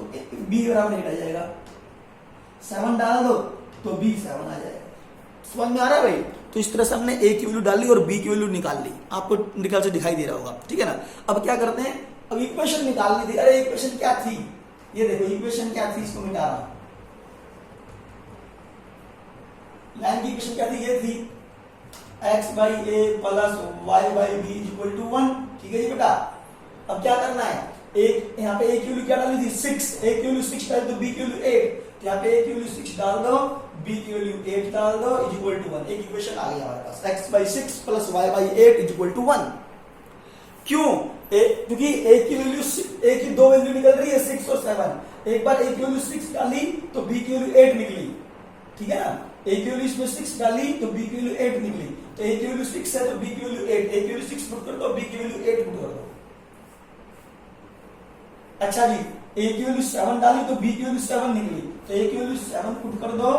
b बराबर 8 आ जाएगा, 7 डाल दो तो b 7 आ जाएगा। समझ में आ रहा है भाई? तो इस तरह से हमने a की वैल्यू डाल ली और b की वैल्यू निकाल ली, आपको निकाल से दिखाई दे रहा होगा, ठीक है ना। अब क्या करते हैं, अब इक्वेशन निकालनी थी, अरे इक्वेशन क्या थी, ये देखो इक्वेशन क्या थी, इसको मिटा रहा हूं। लाइन की इक्वेशन क्या थी, ये थी x by A plus y by b equal to 1, ठीक है जी बेटा। अब क्या करना है, एक यहाँ पे a की वैल्यू क्या डाली थी 6, a की वैल्यू 6 डाल दो, b की वैल्यू 8, यहाँ पे a की वैल्यू 6 डाल दो, b की वैल्यू 8 डाल दो इक्वल टू 1, एक इक्वेशन आ गई हमारे पास, x by 6 plus y by 8 equal to 1। क्यों, क्योंकि a की वैल्यू a की दो वैल्यू निकल रही है 6 और 7, एक बार a की वैल्यू 6 डाली तो b की वैल्यू 8 निकली, ठीक है ना। a की वैल्यू इसमें 6 डाली तो b की वैल्यू 8 निकली, तो a की वैल्यू 6 है तो b की वैल्यू 8, a की वैल्यू 6 पुट कर दो, b की वैल्यू 8 पुट कर दो। अच्छा जी a की वैल्यू 7 डाली तो b की वैल्यू 7 निकली, तो a की वैल्यू 7 पुट कर दो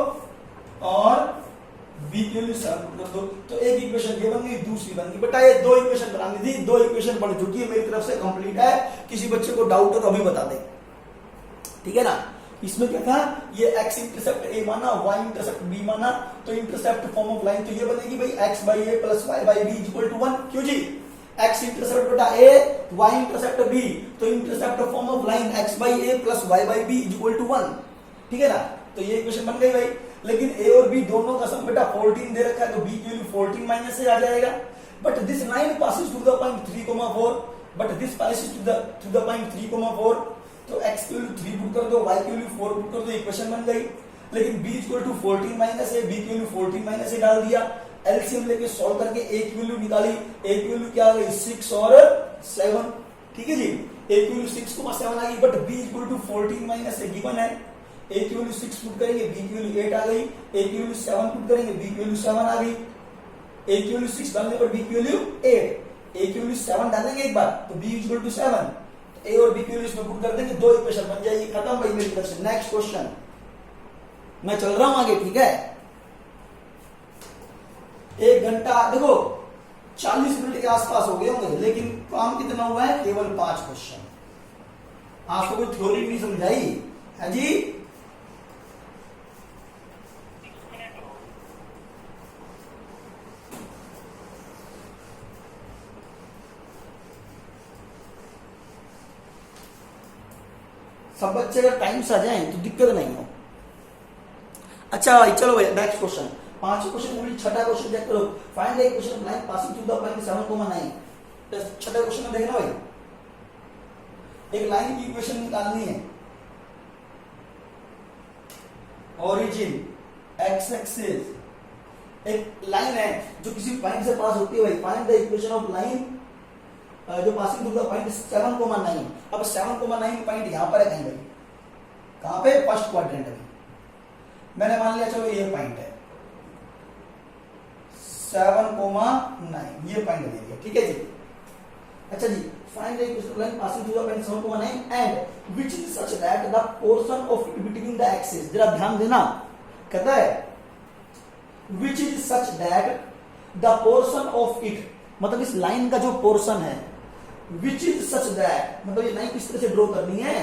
और b की वैल्यू 7 पुट कर दो, तो एक इक्वेशन ये बन गई, दूसरी बन गई। बेटा ये दो इक्वेशन बनानी थी, दो इक्वेशन बन चुकी है, मेरी तरफ से कंप्लीट है, किसी बच्चे को डाउट हो तो अभी बता दे, ठीक है ना। इसमें क्या था, ये x इंटरसेप्ट a माना, y इंटरसेप्ट b माना, तो इंटरसेप्ट फॉर्म ऑफ लाइन तो ये बनेगी भाई x by A plus y by b equal to 1, क्यों जी, x इंटरसेप्ट बेटा a, y इंटरसेप्ट b, तो intercept form of line x by A plus y by b equal to 1, ठीक है ना। तो ये इक्वेशन बन गई भाई, लेकिन a और b दोनों का सम बेटा 14 दे रखा है, तो b की वैल्यू 14 माइनस से आ जाएगा। But this line passes to the point 3,4, but this passes to the point 3,4, तो x की वैल्यू 3 पुट कर दो, y की वैल्यू 4 पुट कर दो, इक्वेशन बन गई। लेकिन b इक्वल टू 14 माइनस है, b की वैल्यू 14 माइनस से डाल दिया, एलसीएम लेके सॉल्व करके a की वैल्यू निकाली, a की वैल्यू क्या आ गई 6 और 7, ठीक है जी। a की वैल्यू 6,7 आ गई, but b equal to 14 minus है गिवन है, a की वैल्यू 6 पुट करेंगे, b की वैल्यू 8 आ गई, a की वैल्यू 7 पुट करेंगे, b की वैल्यू 7 आ गई, a की वैल्यू 6 डालने पर b की वैल्यू 8, a की वैल्यू 7 डालेंगे एक बार तो b इक्वल टू 7, ए और बी की वैल्यू इसमें पुट कर देंगे, दो इक्वेशन बन जाएगी, खत्म भाई मेरी तरफ से। नेक्स्ट क्वेश्चन, मैं चल रहा हूं आगे, ठीक है। 1 घंटा देखो 40 मिनट के आसपास हो गए होंगे, लेकिन काम कितना हुआ है, केवल 5 क्वेश्चन। आपको कोई थ्योरी नहीं समझाई है जी, सब बच्चे अगर टाइम से आ जाए तो दिक्कत नहीं हो। अच्छा भाई चलो भाई नेक्स्ट क्वेश्चन, 5 क्वेश्चन में छठा क्वेश्चन चेक करो, find the equation of line passing through the point 7,9। छठा क्वेश्चन में देखना भाई, एक लाइन की इक्वेशन निकालनी है, ओरिजिन एक्स एक्सिस एक लाइन है जो किसी पॉइंट से पास होती है भाई, find the equation of line जो पासिंग थ्रू द पॉइंट 7,9। अब 7,9 पॉइंट यहां पर है कहीं भाई, कहां पे, फर्स्ट क्वाड्रेंट में। मैंने मान लिया चलो ये पॉइंट है 7,9, ये पॉइंट ले लिया, ठीक है जी। अच्छा जी, find the equation of line passing through the point 7,9 and which is such that the portion of it between the axis, जरा ध्यान देना, कहता है which is such that the portion of it, मतलब इस लाइन का जो पोर्शन है, विच इज सच दैट मतलब ये लाइन किस तरह से ड्रॉ करनी है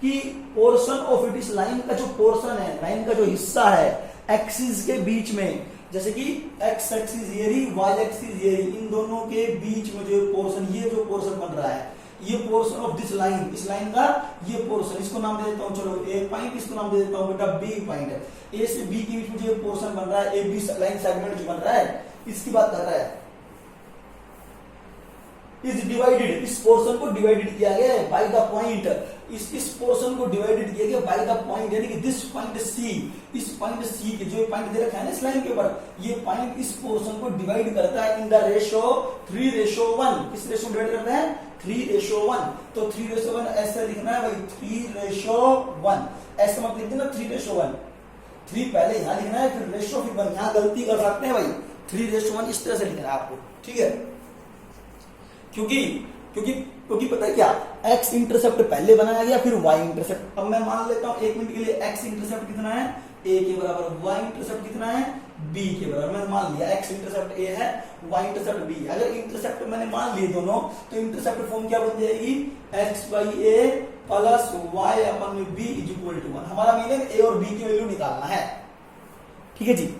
कि पोर्शन ऑफ इट, इस लाइन का जो पोर्शन है, लाइन का जो हिस्सा है एक्सिस के बीच में, जैसे कि एक्स एक्सिस ये रही, वाई एक्सिस ये रही, इन दोनों के बीच में जो पोर्शन, ये जो पोर्शन बन रहा है, ये पोर्शन ऑफ दिस लाइन, इस लाइन का ये पोर्शन, इसको नाम दे देता हूं चलो ए पॉइंट, इसको नाम दे देता हूं बेटा बी पॉइंट है। ए से बी के बीच में जो पोर्शन बन रहा है, ए बी लाइन सेगमेंट जो बन रहा है, इसकी बात कर रहा है। इज डिवाइडेड, इस पोर्शन को डिवाइडेड किया गया है बाय द पॉइंट, इस पोर्शन को डिवाइडेड किया गया बाय द पॉइंट, यानी कि दिस पॉइंट सी, इस पॉइंट सी के जो पॉइंट दे रखा है ना इस लाइन के ऊपर, ये पॉइंट इस पोर्शन को डिवाइड करता है इन द रेशो 3:1। किस रेशो डिवाइड करता है? 3:1। तो 3:1 ऐसे लिखना है भाई, 3:1 ऐसे मत लिख देना 3:1, 3 पहले यहां लिखना है फिर रेशो फिर 1, यहां गलती कर सकते हैं भाई, 3:1 इस तरह से लिखना है आपको, ठीक है। क्योंकि पता है क्या, x इंटरसेप्ट पहले बनाया गया फिर y इंटरसेप्ट। अब मैं मान लेता हूं 1 मिनट के लिए x इंटरसेप्ट कितना है, a के बराबर, y इंटरसेप्ट कितना है, b के बराबर। मैंने मान लिया x इंटरसेप्ट a है, y इंटरसेप्ट b है। अगर इंटरसेप्ट मैंने मान लिए दोनों, तो इंटरसेप्ट फॉर्म क्या बन जाएगी, x/a plus y/b is equal to 1। हमारा मीन है a और b की वैल्यू निकालना है, ठीक है जी।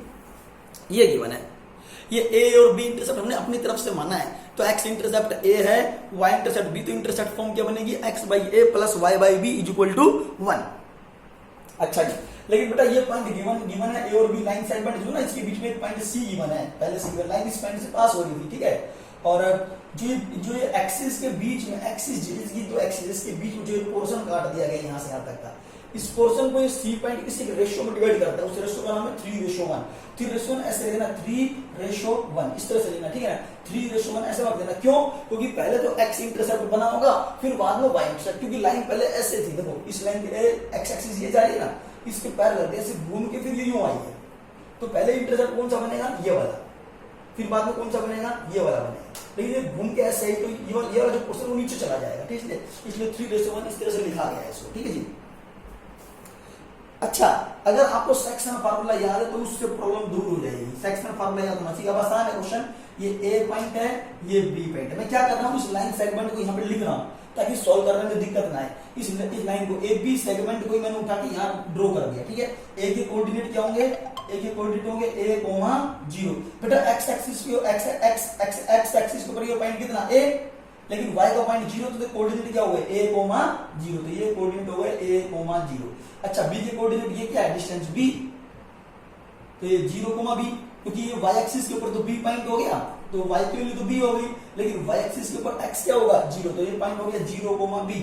ये गिवन है, ये a और b इंटरसेप्ट हमने अपनी तरफ से माना है, तो x इंटरसेप्ट a है, y इंटरसेप्ट b, तो इंटरसेप्ट फॉर्म क्या बनेगी, x/a plus y/b is equal to 1। अच्छा जी, लेकिन बेटा ये पॉइंट गिवन है, a और b लाइन सेगमेंट जो ना, इसके बीच में एक पॉइंट c गिवन है, पहले से लाइन इस पॉइंट से पास हो रही थी, ठीक है। और जो ये एक्सिस के बीच में, एक्सिस इसकी दो एक्सिस के बीच में जो पोर्शन काट दिया गया यहाँ से यहाँ तक का, इस पोर्शन को सी पॉइंट किसी रेशियो में डिवाइड करता है, उस रेशियो का नाम है 3:1। 3:1 ऐसे लेना, 3:1 इस तरह से लेना, ठीक है ना। 3:1 ऐसे मत लेना, क्यों? क्योंकि पहले तो x इंटरसेप्ट बना होगा, फिर बाद में y इंटरसेप्ट, क्योंकि लाइन पहले ऐसे थी, देखो इस लाइन के x एक्सिस ये जा रही है ना, इसके पैरेलल ऐसे घूम के फिर ये यूं आई है, तो पहले इंटरसेप्ट कौन सा बनेगा, ये वाला, फिर बाद में कौन सा बनेगा, ये वाला बनेगा। लेकिन ये घूम के ऐसे ही, तो ये वाला जो पोर्शन वो नीचे चला जाएगा, ठीक है, इसलिए 3:1 इस तरह से लिखा गया है इसको, ठीक है जी। अच्छा, अगर आपको सेक्शन फार्मूला याद है तो उससे प्रॉब्लम दूर हो जाएगी। सेक्शन फार्मूला याद होना चाहिए। अब आसान है क्वेश्चन, ये ए पॉइंट है, ये बी पॉइंट है। मैं क्या कर रहा हूँ, इस लाइन सेगमेंट को यहाँ पे लिख रहा हूँ ताकि सॉल्व करने में दिक्कत ना आए। इस लाइन को ए बी सेगमेंट को मैंने उठा के यहाँ ड्रॉ कर दिया, ठीक है। ए के कोऑर्डिनेट क्या होंगे, ए के कोऑर्डिनेट होंगे a,0। बेटा एक्स एक्सिस के ऊपर ये पॉइंट कितना a, लेकिन y का पॉइंट 0, तो कोऑर्डिनेट क्या होगा a,0, तो ये कोऑर्डिनेट होगा a,0। अच्छा, b के कोऑर्डिनेट ये क्या है, डिस्टेंस b, तो ये 0,b, क्योंकि ये y एक्सिस के ऊपर तो b पॉइंट हो गया, तो y की वैल्यू तो b हो गई, लेकिन y एक्सिस के ऊपर x क्या होगा 0, तो ये पॉइंट हो गया 0,b,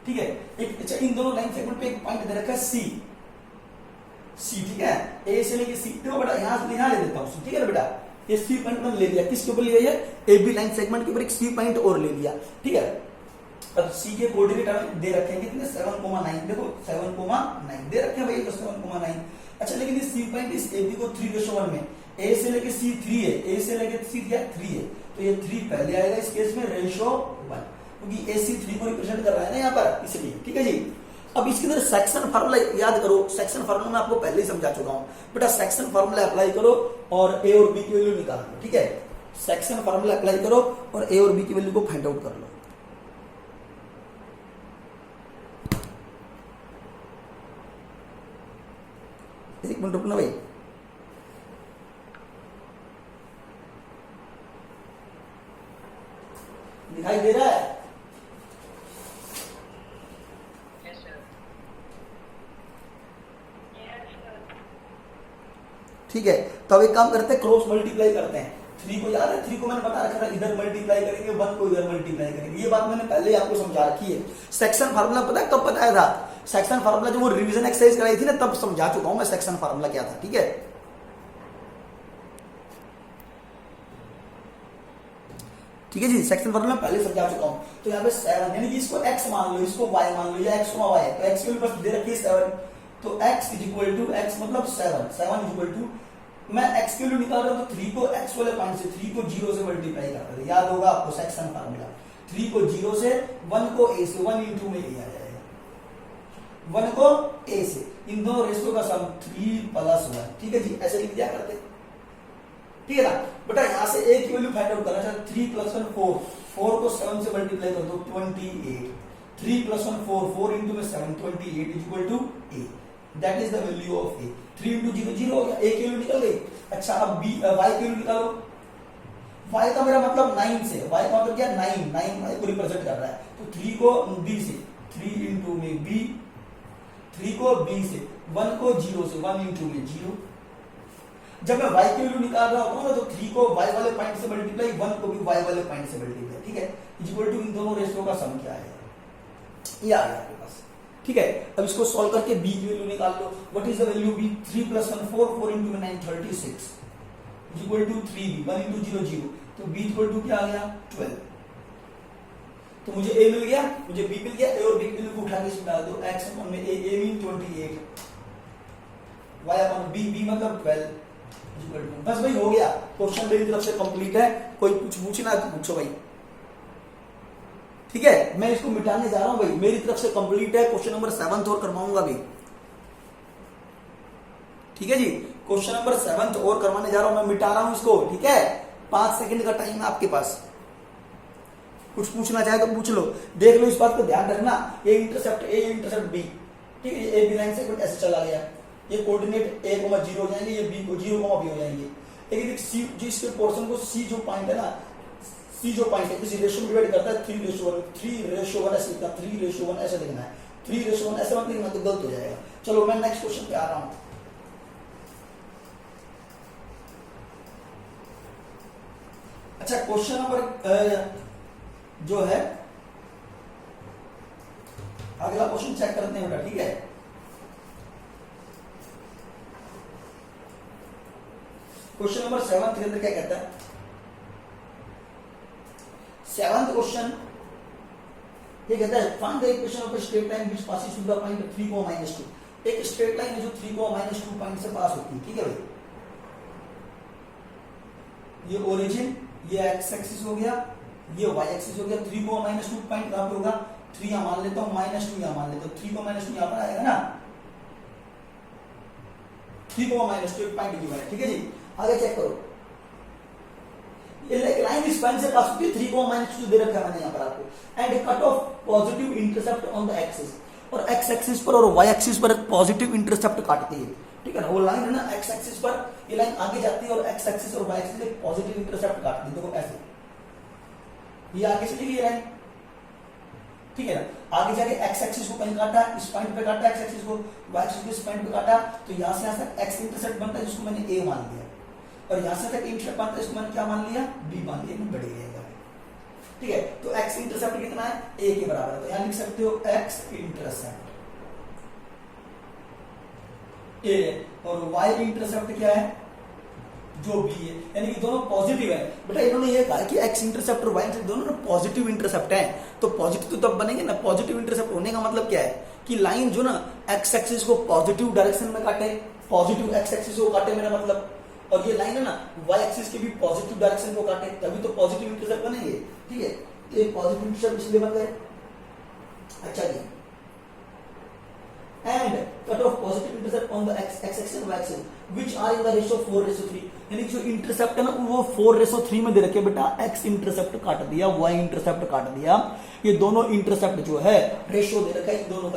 ठीक है। एक अच्छा, इन दोनों लाइन सेगमेंट पे एक पॉइंट दे रखा है c, ठीक है, a से लेके c, देखो बेटा यहां से यहां ले देता हूं, ठीक है ना बेटा, ये सी पॉइंट मैंने ले लिया, किसके ऊपर लिया, ए बी लाइन सेगमेंट के ऊपर एक सी पॉइंट और ले लिया, ठीक है। अब सी के कोऑर्डिनेट हमें दे रखे हैं कितने, 7,9, देखो 7,9 दे रखे हैं भाई, तो 7,9। अच्छा, लेकिन इस सी पॉइंट इस ए बी को 3:1 में ए से लेके सी 3 है, ए से लेके सी क्या 3 है, तो ये 3 पहले आएगा इस केस में, रेशो 1, क्योंकि ए सी 3 को रिप्रेजेंट कर रहा है ना यहाँ पर, इसलिए, ठीक है जी। अब इसके अंदर सेक्शन फार्मूला याद करो, सेक्शन फार्मूला मैं आपको पहले ही समझा चुका हूं बेटा। सेक्शन फार्मूला अप्लाई करो और ए और बी की वैल्यू निकालो, ठीक है। सेक्शन फार्मूला अप्लाई करो और ए और बी की वैल्यू को फाइंड आउट कर लो। एक मिनट रुकना भाई, दिखाई दे रहा है? ठीक है, तो अब एक काम करते हैं, क्रॉस मल्टीप्लाई करते हैं। 3 को याद है, 3 को मैंने बता रखा था इधर मल्टीप्लाई करेंगे, 1 को इधर मल्टीप्लाई करेंगे, ये बात मैंने पहले ही आपको समझा रखी है। सेक्शन फार्मूला पता है कब बताया था, सेक्शन फार्मूला जब वो रिवीजन एक्सरसाइज कराई थी ना, तब समझा चुका हूं मैं सेक्शन फार्मूला क्या था, ठीक है। ठीक है जी, सेक्शन फार्मूला पहले समझा चुका हूं। तो यहाँ पे 7, यानी कि इसको x मान लो, इसको y मान लो, या x y है, तो x के ऊपर दे रखी है 7, तो x is equal to, x मतलब 7 इज इक्वल टू, मैं x की वैल्यू निकाल रहा हूं, तो 3 को x वाले पॉइंट से, 3 को 0 से मल्टीप्लाई करते हैं, याद होगा आपको सेक्शन फार्मूला। 3 को 0 से, 1 को a से, 1 into में a आ जाएगा, 1 को a से, इन दोनों रेशो का सम 3 + 1, ठीक है जी, ऐसे लिख दिया करते, ठीक है ना बेटा। यहां से a की वैल्यू फाइंड आउट करना है, 3 + 1 4, 4 को 7 से मल्टीप्लाई कर दो, 28, 3 + 1 4, 4 into में 7, 28 is equal to a, that is the value of a। 3 into 0 0 हो गया, a की वैल्यू निकल गई। अच्छा, अब b y की वैल्यू निकालो, y का मेरा मतलब 9 से, y का मतलब क्या, 9 y को रिप्रेजेंट कर रहा है, तो 3 को b से, 3 into में b, 3 को b से, 1 को 0 से, 1 into में 0। जब मैं y की वैल्यू निकाल रहा होता हूँ ना तो 3 को y वाले पॉइंट से मल्टीप्लाई, 1 को भी y वाले पॉइंट से मल्टीप्लाई, ठीक है, इक्वल टू इन दोनों रेशियो का सम क्या है, ये आ गया आपके पास, ठीक है। अब इसको सॉल्व करके b की वैल्यू निकाल लो। What is the value b? 3 + 1 4, 4 × 9 36 equal to 3b, 1 × 0 0, तो b इक्वल टू क्या आ गया 12। तो मुझे a मिल गया, मुझे b मिल गया, a और b की वैल्यू को उठा के इसमें डाल दो, x अपॉन में a mean 28, y upon b मतलब 12 इक्वल टू, बस भाई हो गया, क्वेश्चन मेरी तरफ से कंप्लीट है। कोई कुछ पूछना तो पूछो भाई, ठीक है। मैं इसको मिटाने जा रहा हूं भाई, मेरी तरफ से कंप्लीट है। क्वेश्चन नंबर 7 और करवाऊंगा भी, ठीक है जी, क्वेश्चन नंबर 7 और करवाने जा रहा हूं, मैं मिटा रहा हूं इसको, ठीक है। 5 सेकंड का टाइम है आपके पास, कुछ पूछना चाहे तो पूछ लो। देख लो, इस बात को ध्यान रखना, ये इंटरसेप्ट बी, ठीक है, ये बी लाइन से ऐसे चला गया, ये कोऑर्डिनेट a, 0 हो जाएंगे, ये b को 0, b हो जाएंगे। लेकिन सी जिसके पोर्शन को सी जो पॉइंट है ना, सी जो पॉइंट है किसी रेशियो में डिवाइड करता है 3:1 ऐसे लिखना, 3:1 ऐसे लिखना है, 3:1 ऐसे मत लिखना तो गलत हो जाएगा। चलो मैं नेक्स्ट क्वेश्चन पे आ रहा हूं। अच्छा, क्वेश्चन नंबर जो है अगला क्वेश्चन चेक करते हैं बेटा, ठीक है। क्वेश्चन नंबर 7 के अंदर क्या कहता है? 7th क्वेश्चन ये कहता है find the equation of a straight line which passes through the point 3, -2। एक स्ट्रेट लाइन है जो 3, -2 पॉइंट से पास होती है, ठीक है भाई। ये ओरिजिन, ये एक्स एक्सिस हो गया, ये वाई एक्सिस हो गया। 3, -2 पॉइंट कहां पे होगा? 3 यहां मान लेता हूं, -2 यहां मान लेता हूं, 3, -2 यहां पर आएगा ना, 3, -2 एक पॉइंट गिवन है, ठीक है जी। आगे चेक करो, ये लाइन इस पॉइंट से पास होती है, 3, -2 दे रखा है मैंने यहां पर आपको, and cut off positive intercept on the axis, और एक्स एक्सिस पर और वाई एक्सिस पर एक पॉजिटिव इंटरसेप्ट काटती है, ठीक है ना। वो लाइन है ना एक्स एक्सिस पर, ये लाइन आगे जाती है और एक्स एक्सिस और वाई एक्सिस एक पॉजिटिव इंटरसेप्ट काटती है, देखो ऐसे, ये आगे चलेगी ये लाइन, ठीक है ना। आगे जाके एक्स एक्सिस को कहीं काटा, इस पॉइंट पे काटा एक्स एक्सिस को, वाई एक्सिस को इस पॉइंट पे काटा, तो यहां से यहां तक एक्स इंटरसेप्ट बनता है जिसको मैंने ए मान लिया, और यहां से तक इंटरसेप्ट बनता है इसको मैंने क्या मान लिया, बी मान लिया, बढ़ गया, ठीक है। तो एक्स इंटरसेप्ट कितना है? ए के बराबर है, तो यहां लिख सकते हो एक्स इंटरसेप्ट ए, और वाई इंटरसेप्ट क्या है? जो बी है, यानी कि दोनों पॉजिटिव है। बेटा इन्होंने ये कहा कि एक्स इंटरसेप्ट और वाई इंटरसेप्ट दोनों पॉजिटिव इंटरसेप्ट है, तो पॉजिटिव तो तब बनेंगे ना। पॉजिटिव इंटरसेप्ट होने का मतलब क्या है कि लाइन जो ना एक्स एक्सिस को पॉजिटिव डायरेक्शन में काटे, पॉजिटिव एक्स एक्सिस को काटे मेरा मतलब, और ये लाइन है ना वाई एक्सिस के भी पॉजिटिव डायरेक्शन को काटे, तभी तो पॉजिटिव इंटरसेप्ट बनेंगे, ठीक है। तो ये पॉजिटिव इंटरसेप्ट इसलिए बन गए। अच्छा जी, and cut off positive intercept on the x axis and y axis which are in the ratio 4:3, यानी कि जो इंटरसेप्ट है ना वो 4:3 में दे रखे बेटा, x इंटरसेप्ट काट दिया, y इंटरसेप्ट काट दिया, ये दोनों इंटरसेप्ट जो है रेशियो दे रखा है इन दोनों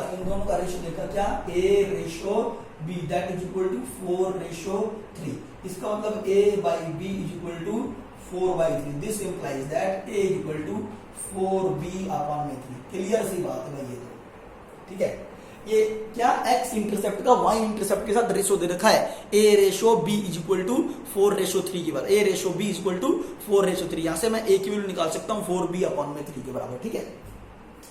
का रेशियो देखा क्या, a/b that is equal to 4:3। इसका मतलब a/b is equal to 4/3। This implies that a is equal to 4b/3। Clear सी बात है भाई ये तो, ठीक है। ये क्या x इंटरसेप्ट का y इंटरसेप्ट के साथ रेशियो दे रखा है, a/b इज इक्वल टू 4:3 के बराबर, a/b इज इक्वल टू 4:3। यहां से मैं a की वैल्यू निकाल सकता हूं 4b/3 के बराबर, ठीक है।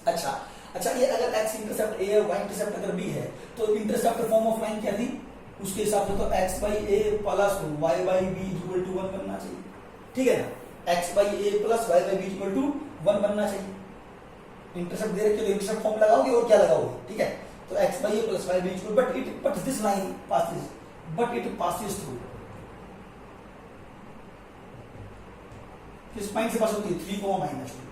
अच्छा ये अगर x इंटरसेप्ट a है, y इंटरसेप्ट अगर b है, तो इंटरसेप्ट फॉर्म ऑफ लाइन क्या थी उसके हिसाब से, तो x/a plus y/b is equal to 1 बनना चाहिए, ठीक है ना। x/a plus y/b is equal to 1 बनना चाहिए। इंटरसेप्ट दे रखे तो इंटरसेप्ट फॉर्म लगाओगे और क्या लगाओगे, ठीक है। तो x/a plus y/b is equal, but this line passes through किस पॉइंट से पास होती है, 3, -2।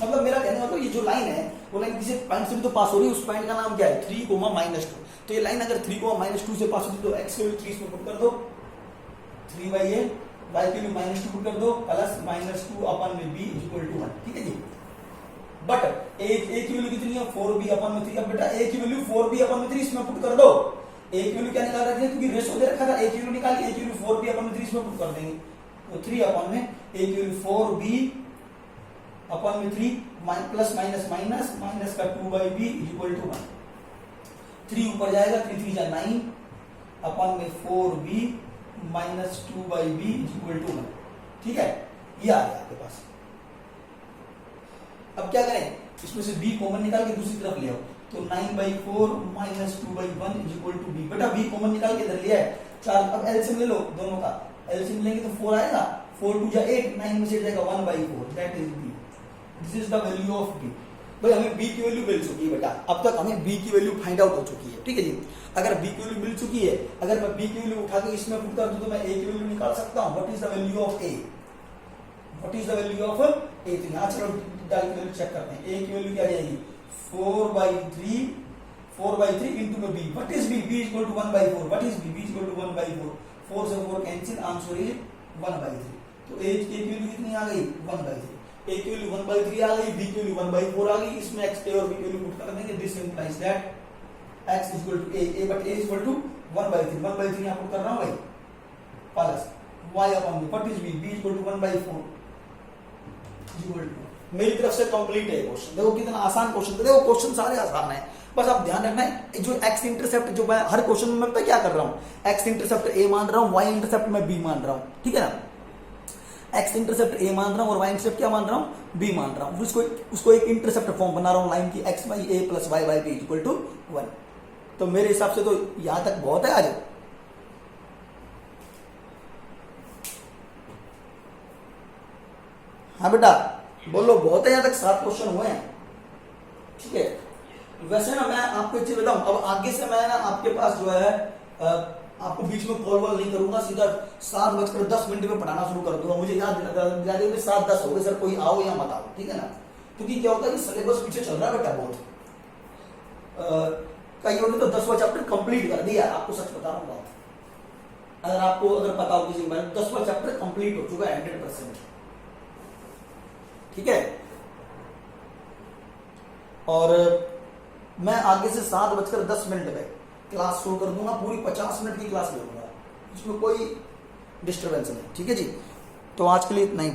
मतलब मेरा कहने का तो ये जो लाइन है वो लाइन किसी पॉइंट से भी तो पास हो रही है, उस पॉइंट का नाम क्या है, 3, -2। तो ये लाइन अगर 3, -2 से पास होती है तो x की वैल्यू 3 इसमें पुट कर दो, 3/a, y की वैल्यू -2 पुट कर दो, plus -2/b is equal to 1, ठीक है जी। बट a की वैल्यू कितनी है, 4b/3। अब बेटा a की वैल्यू 4b/3 इसमें पुट कर दो, a की वैल्यू क्या निकाल रखे हैं, क्योंकि रेशियो दे रखा था, a की वैल्यू निकाल के a की वैल्यू 4b/3 इसमें पुट कर देंगे, तो 3 में a की वैल्यू 4b/3 प्लस माइनस का 2/b इज इक्वल टू 1। 3 ऊपर जाएगा, 3 3 जा 9 4b -2/b इक्वल टू 1। ठीक है, ये आ गया आपके पास। अब क्या करें, इसमें से b कॉमन निकाल के दूसरी तरफ ले आओ, तो 9/4 -2/1 इक्वल टू b। बेटा b कॉमन निकाल के इधर लिया है 4। अब एलसीएम ले लो दोनों का, एलसीएम लेंगे तो 4 आएगा, 4 2 जा 8, 9 में से जाएगा 1/4, that is b। This is the value of b। भाई हमें b की वैल्यू मिल चुकी है बेटा, अब तक हमें b की वैल्यू फाइंड आउट हो चुकी है। ठीक है जी, अगर b की वैल्यू मिल चुकी है, अगर मैं b की वैल्यू उठा के इसमें पुट कर दूं तो मैं a की वैल्यू निकाल सकता हूं। What is the value of a? What is the value of a? तो यहां चलो डाल के वैल्यू चेक करते हैं। a की वैल्यू क्या आ जाएगी, 4/3 into b। What is b? b equal to 1/4। What is b? b equal to 1/4। 4 से 4 कैंसिल, आंसर इज 1/3। तो a की वैल्यू कितनी आ गई, 1/3। a की वैल्यू 1/3 आ गई, b की वैल्यू 1/4 आ गई। इसमें x a और b की वैल्यू पुट कर देंगे। This implies that x equal to a but a equal to 1/3। 1/3 यहां पुट कर रहा हूं भाई, plus y upon b। What is b? b equal to 1/4 equal to. मेरी तरफ से कंप्लीट है क्वेश्चन। देखो कितना आसान क्वेश्चन था। देखो क्वेश्चन सारे आसान है, बस आप ध्यान रखना है जो x इंटरसेप्ट, जो मैं हर क्वेश्चन में मैं क्या कर रहा हूं, x इंटरसेप्ट a मान रहा हूं, y इंटरसेप्ट मैं b मान रहा हूं। ठीक है ना, x इंटरसेप्ट a मान रहा हूं और y इंटरसेप्ट क्या मान रहा हूं, b मान रहा हूं। उसको एक इंटरसेप्ट फॉर्म बना रहा हूं लाइन की, x by a plus y by b equal to 1। तो मेरे हिसाब से तो यहां तक बहुत है आज। हाँ बेटा बोलो, बहुत है, यहां तक 7 क्वेश्चन हुए हैं। ठीक है, वैसे ना मैं आपको एक चीज बताऊं, अब आगे से मैं ना आपके पास जो है आपको बीच में कॉल वॉल नहीं करूंगा, सीधा 7:10 में पढ़ाना शुरू कर दूंगा। मुझे याद 7:10 हो गए सर, कोई आओ या मत आओ। ठीक है ना, क्योंकि क्या होता है कि सिलेबस पीछे चल रहा है बेटा बहुत। कई लोगों ने तो 10वां चैप्टर कंप्लीट कर दिया, आपको सच बता रहा हूँ। अगर पता हो किसी बारे में, 10वां चैप्टर कंप्लीट हो चुका है 100%। ठीक है, और मैं आगे से 7:10 में क्लास शुरू कर दूंगा। पूरी 50 मिनट की क्लास लूंगा, इसमें कोई डिस्टरबेंस नहीं। ठीक है जी, तो आज के लिए इतना ही बहुत।